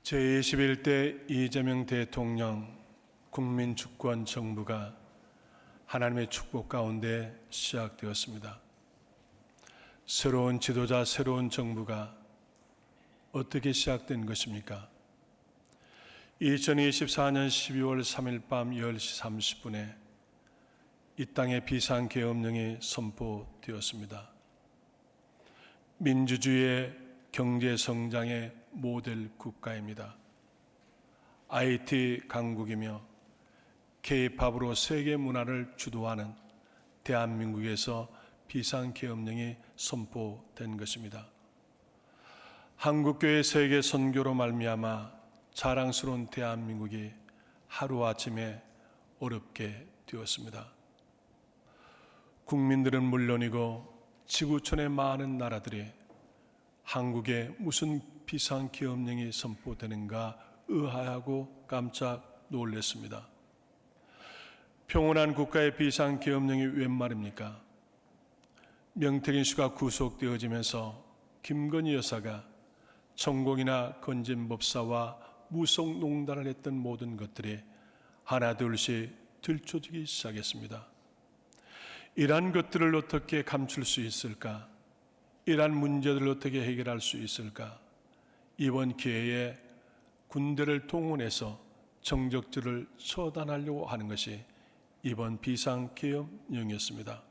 제21대 이재명 대통령 국민주권 정부가 하나님의 축복 가운데 시작되었습니다. 새로운 지도자, 새로운 정부가 어떻게 시작된 것입니까? 2024년 12월 3일 밤 10시 30분에 이 땅의 비상계엄령이 선포되었습니다. 민주주의의 경제성장의 모델 국가입니다. IT 강국이며 K-팝으로 세계 문화를 주도하는 대한민국에서 비상계엄령이 선포된 것입니다. 한국교회 세계 선교로 말미암아 자랑스러운 대한민국이 하루아침에 어렵게 되었습니다. 국민들은 물론이고 지구촌의 많은 나라들이 한국에 무슨 비상계엄령이 선포되는가 의아해하고 깜짝 놀랐습니다. 평온한 국가의 비상계엄령이 웬 말입니까? 명태균 씨가 구속되어지면서 김건희 여사가 천공이나 건진법사와 무속농단을 했던 모든 것들이 하나둘씩 들춰지기 시작했습니다. 이러한 것들을 어떻게 감출 수 있을까? 이러한 문제들을 어떻게 해결할 수 있을까? 이번 기회에 군대를 동원해서 정적들을 처단하려고 하는 것이 이번 비상계엄령이었습니다.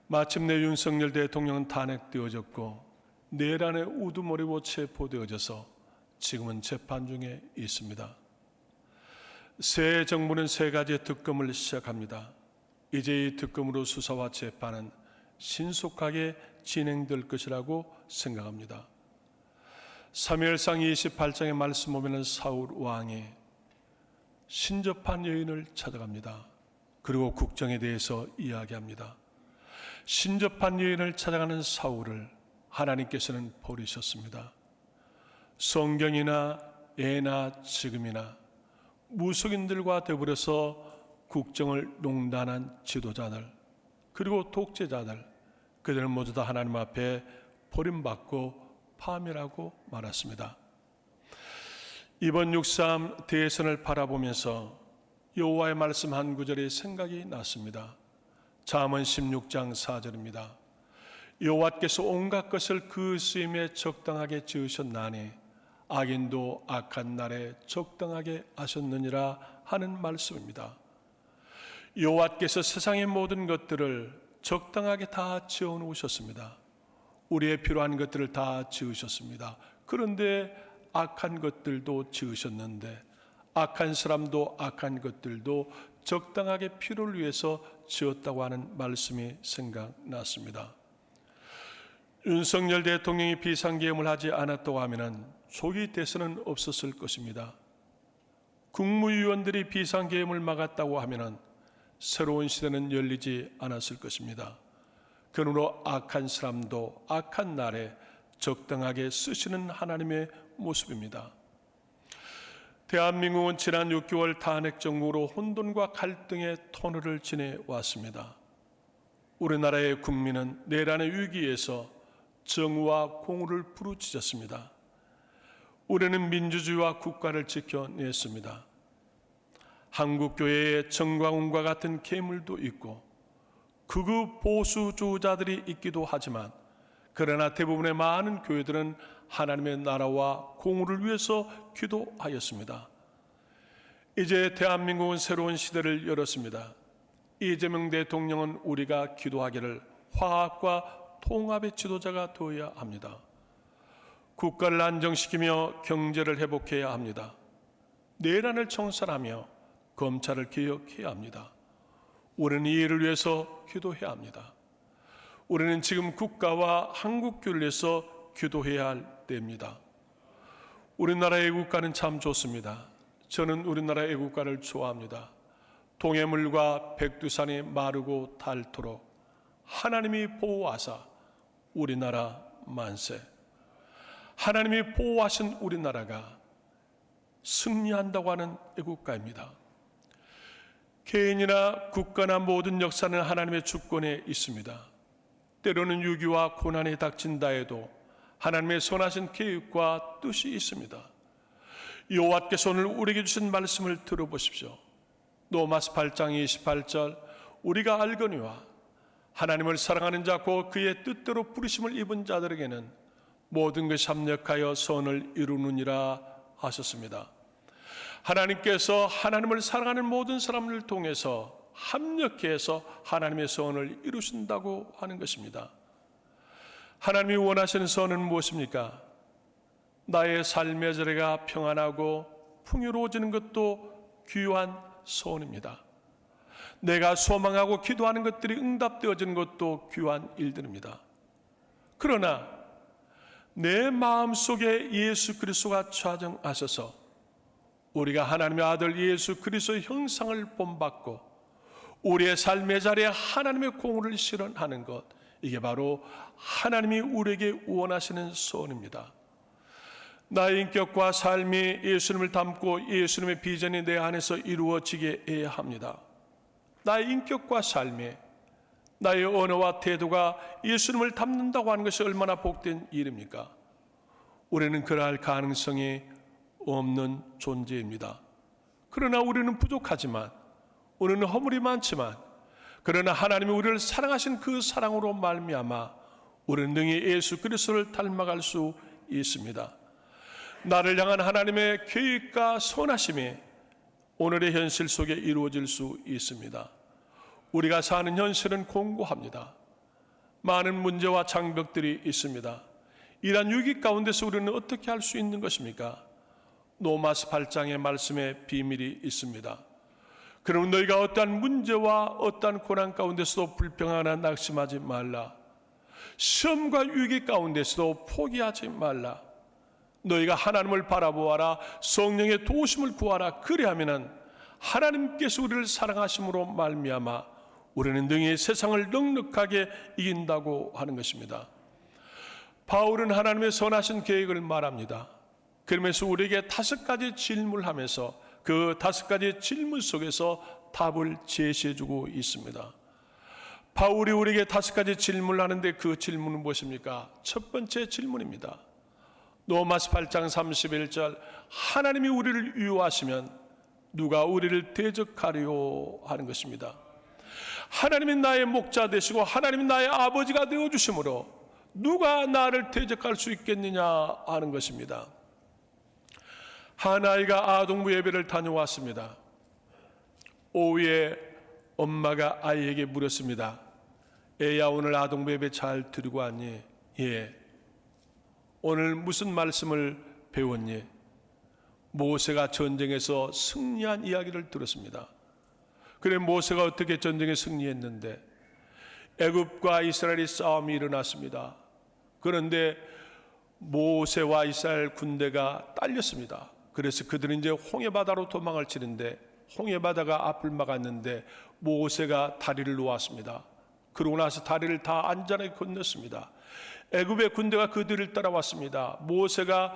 마침내 윤석열 대통령은 탄핵되어졌고 내란의 우두머리로 체포되어져서 지금은 재판 중에 있습니다. 새 정부는 세 가지의 특검을 시작합니다. 이제 이 특검으로 수사와 재판은 신속하게 진행될 것이라고 생각합니다. 사무엘상 28장의 말씀 보면 사울 왕이 신접한 여인을 찾아갑니다. 그리고 국정에 대해서 이야기합니다. 신접한 여인을 찾아가는 사울을 하나님께서는 버리셨습니다. 성경이나 예나 지금이나 무속인들과 더불어서 국정을 농단한 지도자들 그리고 독재자들 그들은 모두 다 하나님 앞에 버림받고 파멸하고 말았습니다. 이번 6.3 대선을 바라보면서 여호와의 말씀 한 구절이 생각이 났습니다. 잠언 16장 4절입니다. 여호와께서 온갖 것을 그 쓰임에 적당하게 지으셨나니 악인도 악한 날에 적당하게 하셨느니라 하는 말씀입니다. 여호와께서 세상의 모든 것들을 적당하게 다 지어 놓으셨습니다. 우리의 필요한 것들을 다 지으셨습니다. 그런데 악한 것들도 지으셨는데 악한 사람도 악한 것들도 적당하게 필요를 위해서 지었다고 하는 말씀이 생각났습니다. 윤석열 대통령이 비상계엄을 하지 않았다고 하면 조기 대선은 없었을 것입니다. 국무위원들이 비상계엄을 막았다고 하면 새로운 시대는 열리지 않았을 것입니다. 그러므로 악한 사람도 악한 날에 적당하게 쓰시는 하나님의 모습입니다. 대한민국은 지난 6개월 탄핵 정국으로 혼돈과 갈등의 터널을 지내왔습니다. 우리나라의 국민은 내란의 위기에서 정의와 공의를 부르짖었습니다. 우리는 민주주의와 국가를 지켜냈습니다. 한국교회에 정광훈과 같은 괴물도 있고 극우 보수주의자들이 있기도 하지만 그러나 대부분의 많은 교회들은 하나님의 나라와 공의를 위해서 기도하였습니다. 이제 대한민국은 새로운 시대를 열었습니다. 이재명 대통령은 우리가 기도하기를 화합과 통합의 지도자가 되어야 합니다. 국가를 안정시키며 경제를 회복해야 합니다. 내란을 청산하며 검찰을 개혁해야 합니다. 우리는 이 일을 위해서 기도해야 합니다. 우리는 지금 국가와 한국교회를 위해서 기도해야 할 때입니다. 우리나라의 애국가는 참 좋습니다. 저는 우리나라 애국가를 좋아합니다. 동해물과 백두산이 마르고 닳도록 하나님이 보호하사 우리나라 만세. 하나님이 보호하신 우리나라가 승리한다고 하는 애국가입니다. 개인이나 국가나 모든 역사는 하나님의 주권에 있습니다. 때로는 위기와 고난이 닥친다 해도 하나님의 선하신 계획과 뜻이 있습니다. 여호와께서 오늘 우리에게 주신 말씀을 들어보십시오. 로마서 8장 28절 우리가 알거니와 하나님을 사랑하는 자 곧 그의 뜻대로 부르심을 입은 자들에게는 모든 것이 합력하여 선을 이루느니라 하셨습니다. 하나님께서 하나님을 사랑하는 모든 사람을 통해서 합력해서 하나님의 선을 이루신다고 하는 것입니다. 하나님이 원하시는 선은 무엇입니까? 나의 삶의 자리가 평안하고 풍요로워지는 것도 귀한 소원입니다. 내가 소망하고 기도하는 것들이 응답되어지는 것도 귀한 일들입니다. 그러나 내 마음속에 예수 그리스도가 좌정하셔서 우리가 하나님의 아들 예수 그리스도의 형상을 본받고 우리의 삶의 자리에 하나님의 공의를 실현하는 것, 이게 바로 하나님이 우리에게 원하시는 소원입니다. 나의 인격과 삶이 예수님을 닮고 예수님의 비전이 내 안에서 이루어지게 해야 합니다. 나의 인격과 삶이, 나의 언어와 태도가 예수님을 닮는다고 하는 것이 얼마나 복된 일입니까? 우리는 그러할 가능성이 없는 존재입니다. 그러나 우리는 부족하지만, 우리는 허물이 많지만, 그러나 하나님이 우리를 사랑하신 그 사랑으로 말미암아 우리는 능히 예수 그리스도를 닮아갈 수 있습니다. 나를 향한 하나님의 계획과 선하심이 오늘의 현실 속에 이루어질 수 있습니다. 우리가 사는 현실은 공고합니다. 많은 문제와 장벽들이 있습니다. 이러한 위기 가운데서 우리는 어떻게 할 수 있는 것입니까? 로마서 8장의 말씀에 비밀이 있습니다. 그러면 너희가 어떠한 문제와 어떠한 고난 가운데서도 불평하나 낙심하지 말라. 시험과 위기 가운데서도 포기하지 말라. 너희가 하나님을 바라보아라. 성령의 도우심을 구하라. 그리하면은 하나님께서 우리를 사랑하심으로 말미암아 우리는 능히 세상을 넉넉하게 이긴다고 하는 것입니다. 바울은 하나님의 선하신 계획을 말합니다. 그러면서 우리에게 5가지 질문을 하면서 그 5가지 질문 속에서 답을 제시해주고 있습니다. 바울이 우리에게 5가지 질문을 하는데 그 질문은 무엇입니까? 첫 번째 질문입니다. 로마서 8장 31절 하나님이 우리를 위로하시면 누가 우리를 대적하리요 하는 것입니다. 하나님이 나의 목자 되시고 하나님이 나의 아버지가 되어주심으로 누가 나를 대적할 수 있겠느냐 하는 것입니다. 한 아이가 아동부 예배를 다녀왔습니다. 오후에 엄마가 아이에게 물었습니다. 애야, 오늘 아동부 예배 잘 드리고 왔니? 예. 오늘 무슨 말씀을 배웠니? 모세가 전쟁에서 승리한 이야기를 들었습니다. 그래, 모세가 어떻게 전쟁에 승리했는데 애굽과 이스라엘이 싸움이 일어났습니다. 그런데 모세와 이스라엘 군대가 딸렸습니다. 그래서 그들은 이제 홍해바다로 도망을 치는데 홍해바다가 앞을 막았는데 모세가 다리를 놓았습니다. 그러고 나서 다리를 다 안전하게 건넜습니다. 애굽의 군대가 그들을 따라왔습니다. 모세가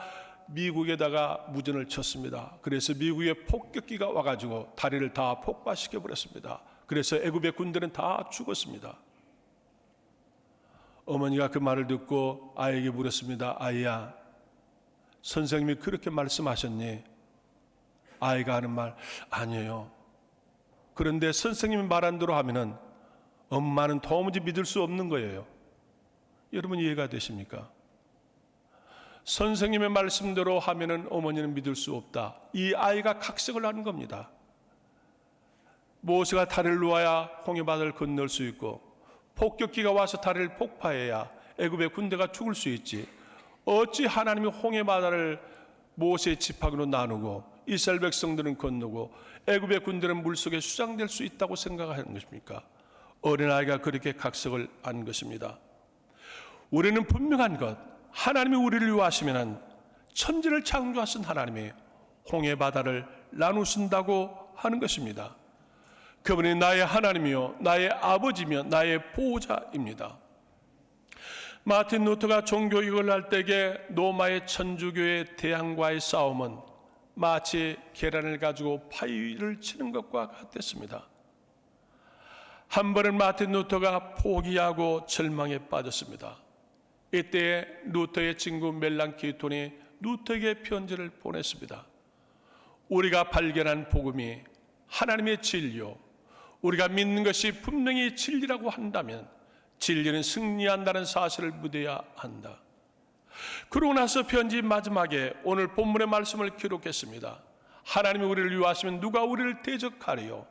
미국에다가 무전을 쳤습니다. 그래서 미국의 폭격기가 와가지고 다리를 다 폭파시켜 버렸습니다. 그래서 애굽의 군대는 다 죽었습니다. 어머니가 그 말을 듣고 아이에게 물었습니다. 아이야, 선생님이 그렇게 말씀하셨니? 아이가 하는 말, 아니에요. 그런데 선생님이 말한 대로 하면은 엄마는 도무지 믿을 수 없는 거예요. 여러분 이해가 되십니까? 선생님의 말씀대로 하면은 어머니는 믿을 수 없다. 이 아이가 각색을 하는 겁니다. 모세가 다리를 놓아야 홍해바다를 건널 수 있고 폭격기가 와서 다리를 폭파해야 애굽의 군대가 죽을 수 있지. 어찌 하나님이 홍해바다를 모세의 지팡이로 나누고 이스라엘 백성들은 건너고 애굽의 군대는 물속에 수장될 수 있다고 생각하는 것입니까? 어린아이가 그렇게 각색을 한 것입니다. 우리는 분명한 것, 하나님이 우리를 위하시면 천지를 창조하신 하나님이 홍해바다를 나누신다고 하는 것입니다. 그분이 나의 하나님이요 나의 아버지며 나의 보호자입니다. 마틴 루터가 종교개혁을 할 때에 로마의 천주교의 대항과의 싸움은 마치 계란을 가지고 파이를 치는 것과 같았습니다. 한 번은 마틴 루터가 포기하고 절망에 빠졌습니다. 이때 루터의 친구 멜랑키톤이 루터에게 편지를 보냈습니다. 우리가 발견한 복음이 하나님의 진리요, 우리가 믿는 것이 분명히 진리라고 한다면 진리는 승리한다는 사실을 믿어야 한다. 그러고 나서 편지 마지막에 오늘 본문의 말씀을 기록했습니다. 하나님이 우리를 위하시면 누가 우리를 대적하리요?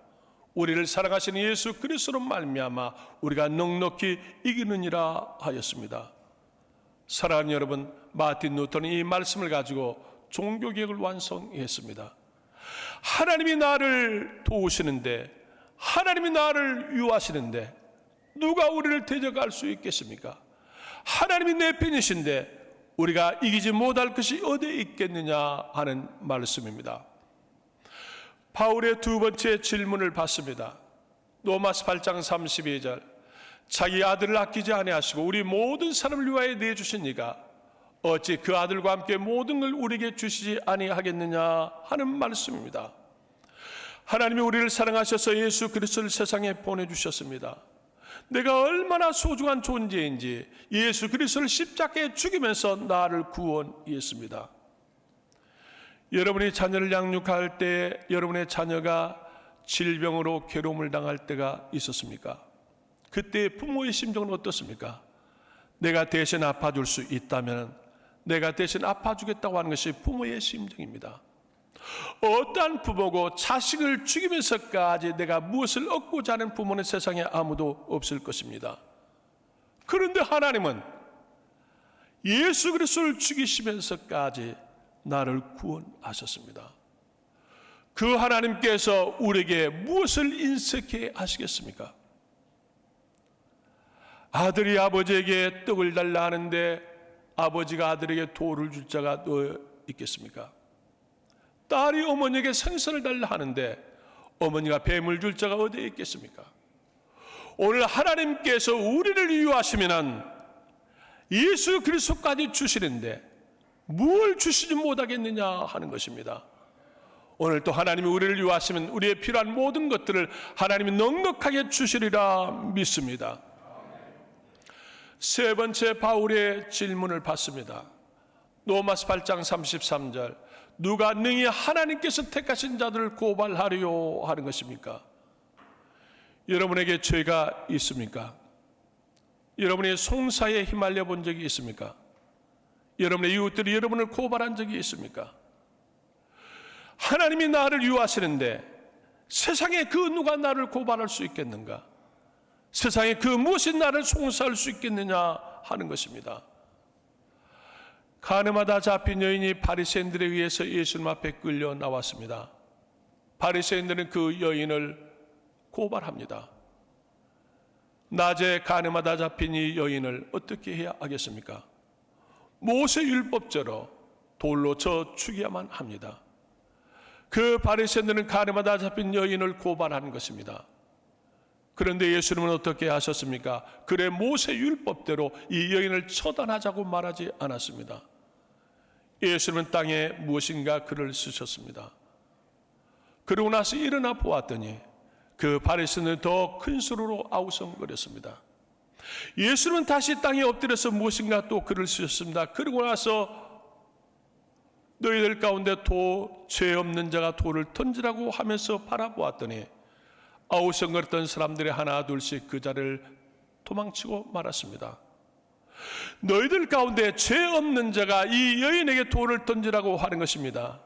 우리를 사랑하시는 예수 그리스도로 말미암아 우리가 넉넉히 이기느니라 하였습니다. 사랑하는 여러분, 마틴 루터는 이 말씀을 가지고 종교개혁을 완성했습니다. 하나님이 나를 도우시는데, 하나님이 나를 위하시는데 누가 우리를 대적할 수 있겠습니까? 하나님이 내 편이신데 우리가 이기지 못할 것이 어디에 있겠느냐 하는 말씀입니다. 바울의 두 번째 질문을 받습니다. 로마서 8장 32절, 자기 아들을 아끼지 아니하시고 우리 모든 사람을 위하여 내주신 이가 어찌 그 아들과 함께 모든 걸 우리에게 주시지 아니하겠느냐 하는 말씀입니다. 하나님이 우리를 사랑하셔서 예수 그리스도를 세상에 보내주셨습니다. 내가 얼마나 소중한 존재인지 예수 그리스도를 십자가에 죽이면서 나를 구원했습니다. 여러분이 자녀를 양육할 때 여러분의 자녀가 질병으로 괴로움을 당할 때가 있었습니까? 그때 부모의 심정은 어떻습니까? 내가 대신 아파줄 수 있다면 내가 대신 아파주겠다고 하는 것이 부모의 심정입니다. 어떠한 부모고 자식을 죽이면서까지 내가 무엇을 얻고자 하는 부모는 세상에 아무도 없을 것입니다. 그런데 하나님은 예수 그리스도를 죽이시면서까지 나를 구원하셨습니다. 그 하나님께서 우리에게 무엇을 인색해 하시겠습니까? 아들이 아버지에게 떡을 달라 하는데 아버지가 아들에게 돌을 줄 자가 너 있겠습니까? 딸이 어머니에게 생선을 달라 하는데 어머니가 뱀을 줄 자가 어디에 있겠습니까? 오늘 하나님께서 우리를 위하시면 예수 그리스도까지 주시는데 뭘 주시지 못하겠느냐 하는 것입니다. 오늘 또 하나님이 우리를 위하시면 우리의 필요한 모든 것들을 하나님이 넉넉하게 주시리라 믿습니다. 세 번째 바울의 질문을 받습니다. 로마서 8장 33절, 누가 능히 하나님께서 택하신 자들을 고발하리요 하는 것입니까? 여러분에게 죄가 있습니까? 여러분이 송사에 휘말려 본 적이 있습니까? 여러분의 이웃들이 여러분을 고발한 적이 있습니까? 하나님이 나를 위하시는데 세상에 그 누가 나를 고발할 수 있겠는가? 세상에 그 무엇이 나를 송사할 수 있겠느냐 하는 것입니다. 가늠하다 잡힌 여인이 바리새인들에 의해서 예수님 앞에 끌려 나왔습니다. 바리새인들은 그 여인을 고발합니다. 낮에 가늠하다 잡힌 이 여인을 어떻게 해야 하겠습니까? 모세 율법대로 돌로 쳐 죽여야만 합니다. 그 바리새인들은 가늠하다 잡힌 여인을 고발하는 것입니다. 그런데 예수님은 어떻게 하셨습니까? 그래 모세 율법대로 이 여인을 처단하자고 말하지 않았습니다. 예수님은 땅에 무엇인가 글을 쓰셨습니다. 그러고 나서 일어나 보았더니 그 바리새인은 더 큰 소리로 아우성거렸습니다. 예수님은 다시 땅에 엎드려서 무엇인가 또 글을 쓰셨습니다. 그러고 나서 너희들 가운데 죄 없는 자가 돌을 던지라고 하면서 바라보았더니 아우성거렸던 사람들이 하나 둘씩 그 자리를 도망치고 말았습니다. 너희들 가운데 죄 없는 자가 이 여인에게 돌을 던지라고 하는 것입니다.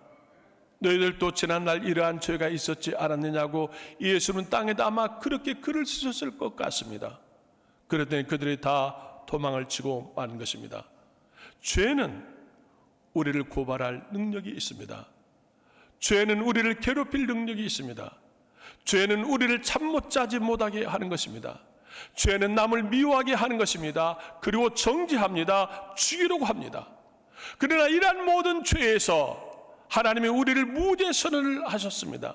너희들도 지난날 이러한 죄가 있었지 않았느냐고 예수는 땅에다 아마 그렇게 글을 쓰셨을 것 같습니다. 그랬더니 그들이 다 도망을 치고 마는 것입니다. 죄는 우리를 고발할 능력이 있습니다. 죄는 우리를 괴롭힐 능력이 있습니다. 죄는 우리를 잠 못 자지 못하게 하는 것입니다. 죄는 남을 미워하게 하는 것입니다. 그리고 정죄합니다. 죽이려고 합니다. 그러나 이러한 모든 죄에서 하나님이 우리를 무죄 선언을 하셨습니다.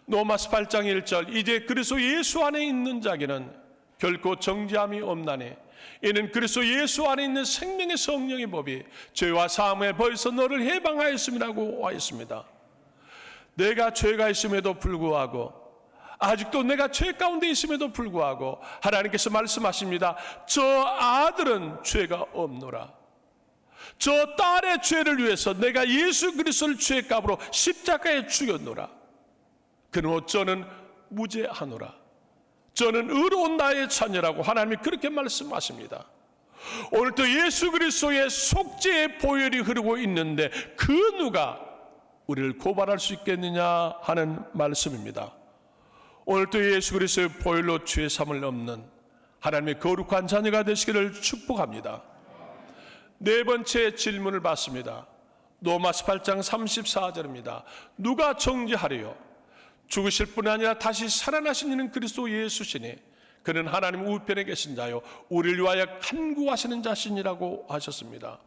로마서 8장 1절, 이제 그리스도 예수 안에 있는 자에게는 결코 정죄함이 없나니 이는 그리스도 예수 안에 있는 생명의 성령의 법이 죄와 사함에 벌써 너를 해방하였음이라고 하였습니다. 내가 죄가 있음에도 불구하고, 아직도 내가 죄 가운데 있음에도 불구하고 하나님께서 말씀하십니다. 저 아들은 죄가 없노라. 저 딸의 죄를 위해서 내가 예수 그리스도를 죄의 값으로 십자가에 죽였노라. 그러므로 저는 무죄하노라. 저는 의로운 나의 자녀라고 하나님이 그렇게 말씀하십니다. 오늘도 예수 그리스도의 속죄의 보혈이 흐르고 있는데 그 누가 우리를 고발할 수 있겠느냐 하는 말씀입니다. 오늘도 예수 그리스도의 보혈로 죄 사함을 얻는 하나님의 거룩한 자녀가 되시기를 축복합니다. 네 번째 질문을 받습니다. 로마서 8장 34절입니다. 누가 정죄하리요? 죽으실 뿐 아니라 다시 살아나신 이는 그리스도 예수시니 그는 하나님 우편에 계신 자요 우리를 위하여 간구하시는 자신이라고 하셨습니다.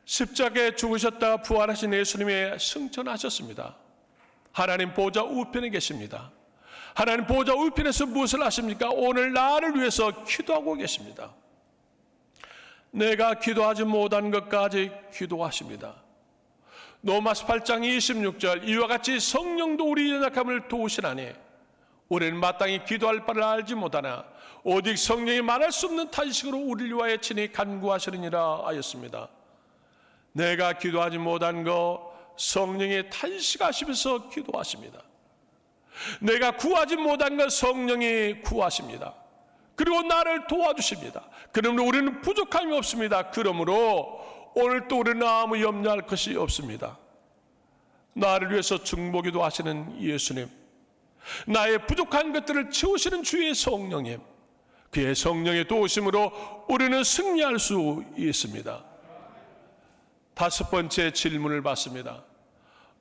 십자가에 죽으셨다가 부활하신 예수님의 승천하셨습니다. 하나님 보좌 우편에 계십니다. 하나님 보좌 우편에서 무엇을 하십니까? 오늘 나를 위해서 기도하고 계십니다. 내가 기도하지 못한 것까지 기도하십니다. 로마서 8장 26절 이와 같이 성령도 우리 연약함을 도우시나니 우리는 마땅히 기도할 바를 알지 못하나 오직 성령이 말할 수 없는 탄식으로 우리를 위하여 친히 간구하시느니라 하였습니다. 내가 기도하지 못한 거 성령이 탄식하시면서 기도하십니다. 내가 구하지 못한 것 성령이 구하십니다. 그리고 나를 도와주십니다. 그러므로 우리는 부족함이 없습니다. 그러므로 오늘 또 우리는 아무 염려할 것이 없습니다. 나를 위해서 중보기도 하시는 예수님, 나의 부족한 것들을 채우시는 주의 성령님, 그의 성령의 도우심으로 우리는 승리할 수 있습니다. 다섯 번째 질문을 받습니다.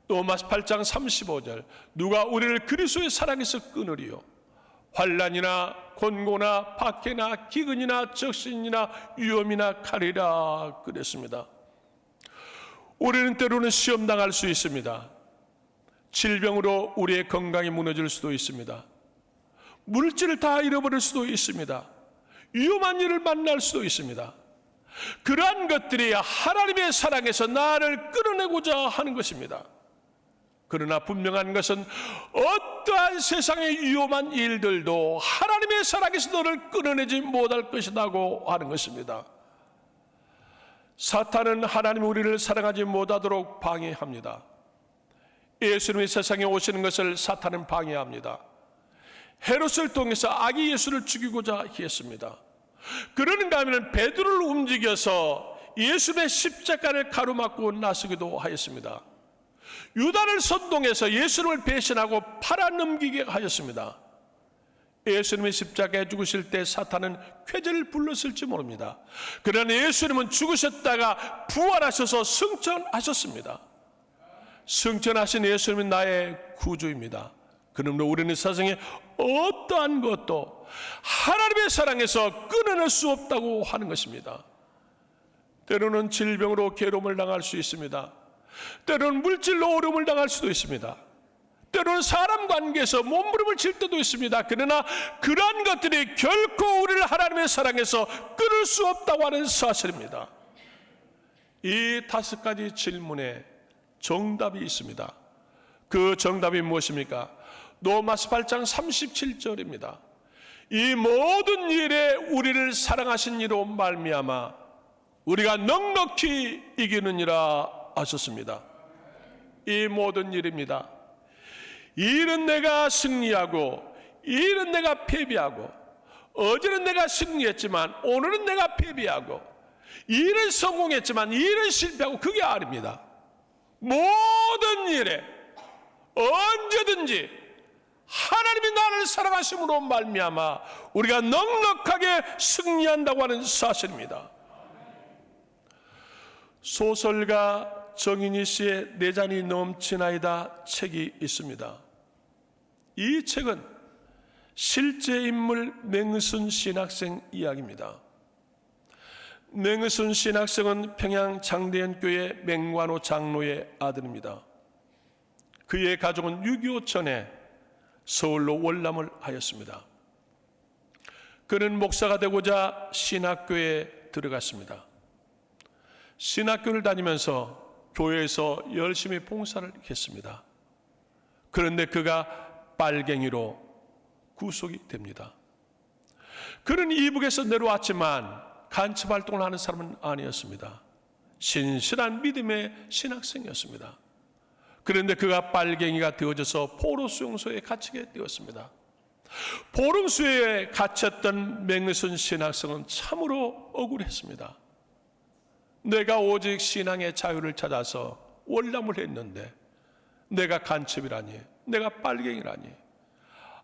로마서 8장 35절 누가 우리를 그리스도의 사랑에서 끊으리요? 환난이나 곤고나 박해나 기근이나 적신이나 위험이나 칼이라 그랬습니다. 우리는 때로는 시험당할 수 있습니다. 질병으로 우리의 건강이 무너질 수도 있습니다. 물질을 다 잃어버릴 수도 있습니다. 위험한 일을 만날 수도 있습니다. 그러한 것들이 하나님의 사랑에서 나를 끌어내고자 하는 것입니다. 그러나 분명한 것은 어떠한 세상의 위험한 일들도 하나님의 사랑에서 너를 끌어내지 못할 것이라고 하는 것입니다. 사탄은 하나님 우리를 사랑하지 못하도록 방해합니다. 예수님이 세상에 오시는 것을 사탄은 방해합니다. 헤롯을 통해서 아기 예수를 죽이고자 했습니다. 그러는가 하면 베드로를 움직여서 예수님의 십자가를 가로막고 나서기도 하였습니다. 유다를 선동해서 예수님을 배신하고 팔아넘기게 하였습니다. 예수님이 십자가에 죽으실 때 사탄은 쾌재를 불렀을지 모릅니다. 그러나 예수님은 죽으셨다가 부활하셔서 승천하셨습니다. 승천하신 예수님은 나의 구주입니다. 그러므로 우리는 세상에 어떠한 것도 하나님의 사랑에서 끊어낼 수 없다고 하는 것입니다. 때로는 질병으로 괴로움을 당할 수 있습니다. 때로는 물질로 어려움을 당할 수도 있습니다. 때로는 사람 관계에서 몸부림을 칠 때도 있습니다. 그러나 그러한 것들이 결코 우리를 하나님의 사랑에서 끊을 수 없다고 하는 사실입니다. 이 다섯 가지 질문에 정답이 있습니다. 그 정답이 무엇입니까? 로마서 8장 37절입니다. 이 모든 일에 우리를 사랑하신 이로 말미암아 우리가 넉넉히 이기느니라 하셨습니다. 이 모든 일입니다. 이 일은 내가 승리하고 이 일은 내가 패배하고 어제는 내가 승리했지만 오늘은 내가 패배하고 이 일은 성공했지만 이 일은 실패하고 그게 아닙니다. 모든 일에 언제든지 하나님이 나를 사랑하심으로 말미암아 우리가 넉넉하게 승리한다고 하는 사실입니다. 소설가 정인희 씨의 내 잔이 넘치나이다 책이 있습니다. 이 책은 실제 인물 맹순 신학생 이야기입니다. 맹순 신학생은 평양 장대현교회 맹관호 장로의 아들입니다. 그의 가족은 6.25 전에 서울로 월남을 하였습니다. 그는 목사가 되고자 신학교에 들어갔습니다. 신학교를 다니면서 교회에서 열심히 봉사를 했습니다. 그런데 그가 빨갱이로 구속이 됩니다. 그는 이북에서 내려왔지만 간첩 활동을 하는 사람은 아니었습니다. 신실한 믿음의 신학생이었습니다. 그런데 그가 빨갱이가 되어져서 포로 수용소에 갇히게 되었습니다. 포로수에 갇혔던 맹슨 신학생은 참으로 억울했습니다. 내가 오직 신앙의 자유를 찾아서 월남을 했는데 내가 간첩이라니, 내가 빨갱이라니,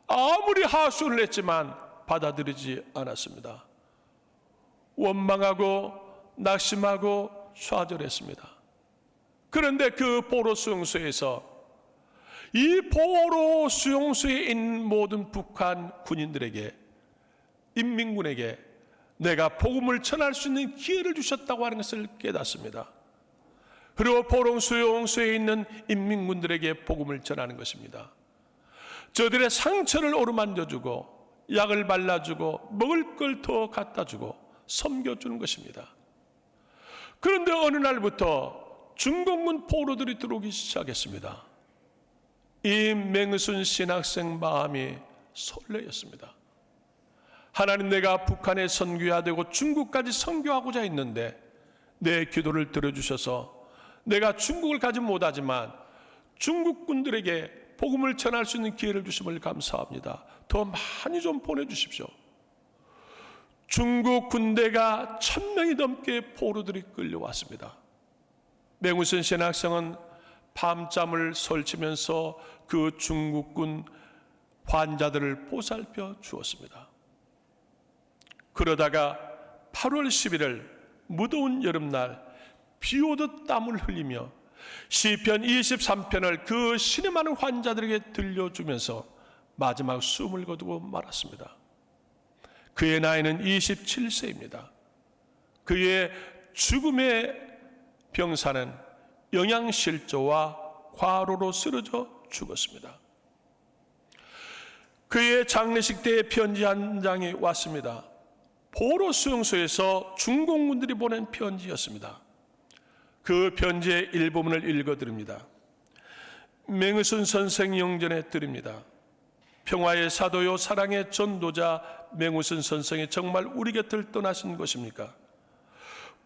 아무리 하소연을 했지만 받아들이지 않았습니다. 원망하고 낙심하고 좌절했습니다. 그런데 그 포로 수용소에서 이 포로 수용소에 있는 모든 북한 군인들에게, 인민군에게 내가 복음을 전할 수 있는 기회를 주셨다고 하는 것을 깨닫습니다. 그리고 포로 수용소에 있는 인민군들에게 복음을 전하는 것입니다. 저들의 상처를 어루만져주고 약을 발라주고 먹을 걸 더 갖다주고 섬겨주는 것입니다. 그런데 어느 날부터 중공군 포로들이 들어오기 시작했습니다. 이 맹순 신학생 마음이 설레였습니다. 하나님, 내가 북한에 선교해야 되고 중국까지 선교하고자 했는데 내 기도를 들어주셔서 내가 중국을 가지 못하지만 중국군들에게 복음을 전할 수 있는 기회를 주심을 감사합니다. 더 많이 좀 보내주십시오. 중국 군대가 1000명이 넘게 포로들이 끌려왔습니다. 맹순 신학생은 밤잠을 설치면서 그 중국군 환자들을 보살펴 주었습니다. 그러다가 8월 11일 무더운 여름날 비 오듯 땀을 흘리며 시편 23편을 그 신의 많은 환자들에게 들려주면서 마지막 숨을 거두고 말았습니다. 그의 나이는 27세입니다. 그의 죽음의 병사는 영양실조와 과로로 쓰러져 죽었습니다. 그의 장례식 때에 편지 한 장이 왔습니다. 포로 수용소에서 중공군들이 보낸 편지였습니다. 그 편지의 일부분을 읽어드립니다. 맹순 선생 영전에 드립니다. 평화의 사도요 사랑의 전도자 맹순 선생이 정말 우리 곁을 떠나신 것입니까?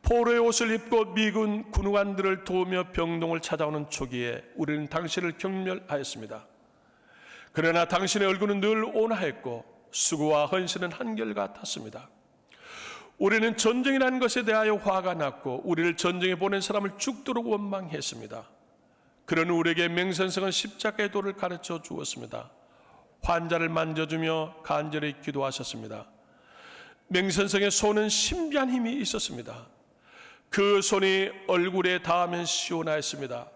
포로의 옷을 입고 미군 군관들을 도우며 병동을 찾아오는 초기에 우리는 당신을 경멸하였습니다. 그러나 당신의 얼굴은 늘 온화했고 수고와 헌신은 한결같았습니다. 우리는 전쟁이라는 것에 대하여 화가 났고 우리를 전쟁에 보낸 사람을 죽도록 원망했습니다. 그런 우리에게 맹선생은 십자가의 도를 가르쳐 주었습니다. 환자를 만져주며 간절히 기도하셨습니다. 맹선생의 손은 신비한 힘이 있었습니다. 그 손이 얼굴에 닿으면 시원하였습니다.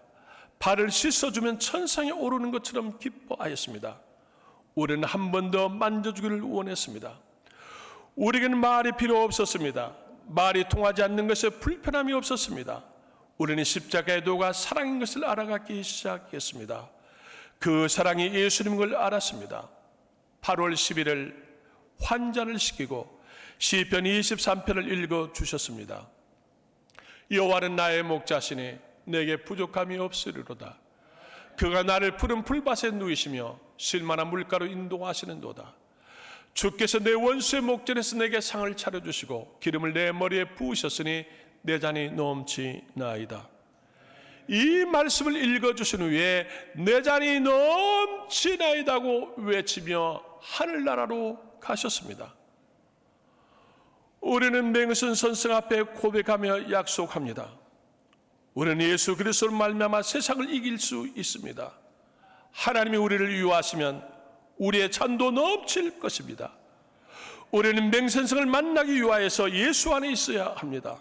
발을 씻어주면 천상에 오르는 것처럼 기뻐하였습니다. 우리는 한 번 더 만져주기를 원했습니다. 우리에게는 말이 필요 없었습니다. 말이 통하지 않는 것에 불편함이 없었습니다. 우리는 십자가의 도가 사랑인 것을 알아가기 시작했습니다. 그 사랑이 예수님인 걸 알았습니다. 8월 11일 환자를 시키고 시편 23편을 읽어주셨습니다. 여호와는 나의 목자시니 내게 부족함이 없으리로다. 그가 나를 푸른 풀밭에 누이시며 쉴만한 물가로 인도하시는도다. 주께서 내 원수의 목전에서 내게 상을 차려주시고 기름을 내 머리에 부으셨으니 내 잔이 넘치나이다. 이 말씀을 읽어주신 후에 내 잔이 넘치나이다고 외치며 하늘나라로 가셨습니다. 우리는 맹순 선생 앞에 고백하며 약속합니다. 우리는 예수 그리스도로 말미암아 세상을 이길 수 있습니다. 하나님이 우리를 위하시면 우리의 잔도 넘칠 것입니다. 우리는 맹선생을 만나기 위하여서 예수 안에 있어야 합니다.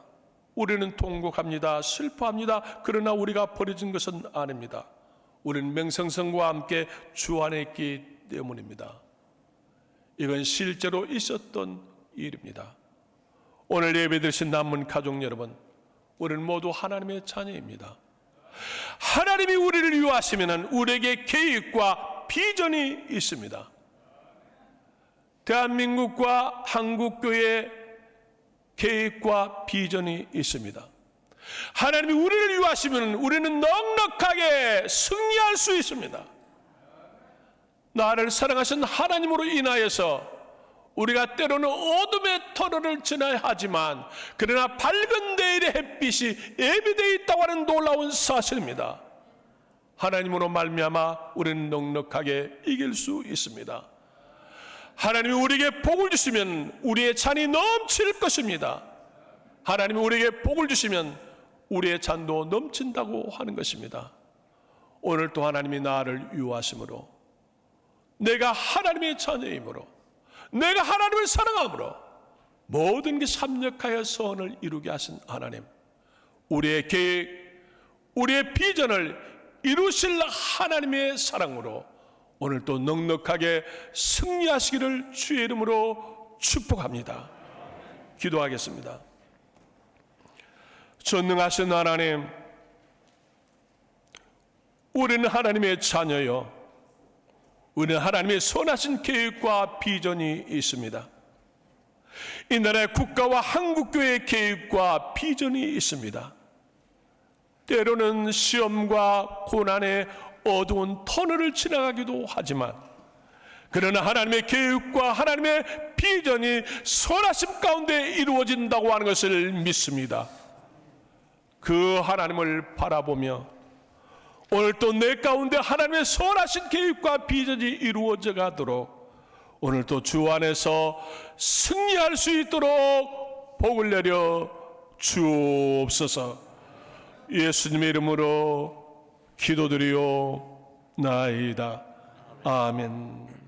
우리는 통곡합니다. 슬퍼합니다. 그러나 우리가 버려진 것은 아닙니다. 우리는 맹선생과 함께 주 안에 있기 때문입니다. 이건 실제로 있었던 일입니다. 오늘 예배드리신 남은 가족 여러분, 우리는 모두 하나님의 자녀입니다. 하나님이 우리를 위하시면 우리에게 계획과 비전이 있습니다. 대한민국과 한국교회의 계획과 비전이 있습니다. 하나님이 우리를 위하시면 우리는 넉넉하게 승리할 수 있습니다. 나를 사랑하신 하나님으로 인하여서 우리가 때로는 어둠의 터널을 지나야 하지만 그러나 밝은 내일의 햇빛이 예비되어 있다고 하는 놀라운 사실입니다. 하나님으로 말미암아 우리는 넉넉하게 이길 수 있습니다. 하나님이 우리에게 복을 주시면 우리의 잔이 넘칠 것입니다. 하나님이 우리에게 복을 주시면 우리의 잔도 넘친다고 하는 것입니다. 오늘 또 하나님이 나를 유하심으로, 내가 하나님의 자녀이므로, 내가 하나님을 사랑함으로 모든 게 합력하여 선을 이루게 하신 하나님, 우리의 계획, 우리의 비전을 이루실 하나님의 사랑으로 오늘 또 넉넉하게 승리하시기를 주의 이름으로 축복합니다. 기도하겠습니다. 전능하신 하나님, 우리는 하나님의 자녀요, 우리는 하나님의 선하신 계획과 비전이 있습니다. 이 나라의 국가와 한국교회의 계획과 비전이 있습니다. 때로는 시험과 고난의 어두운 터널을 지나가기도 하지만 그러나 하나님의 계획과 하나님의 비전이 선하심 가운데 이루어진다고 하는 것을 믿습니다. 그 하나님을 바라보며 오늘 또 내 가운데 하나님의 선하신 계획과 비전이 이루어져 가도록 오늘 또 주 안에서 승리할 수 있도록 복을 내려 주옵소서. 예수님의 이름으로 기도드리옵나이다. 아멘.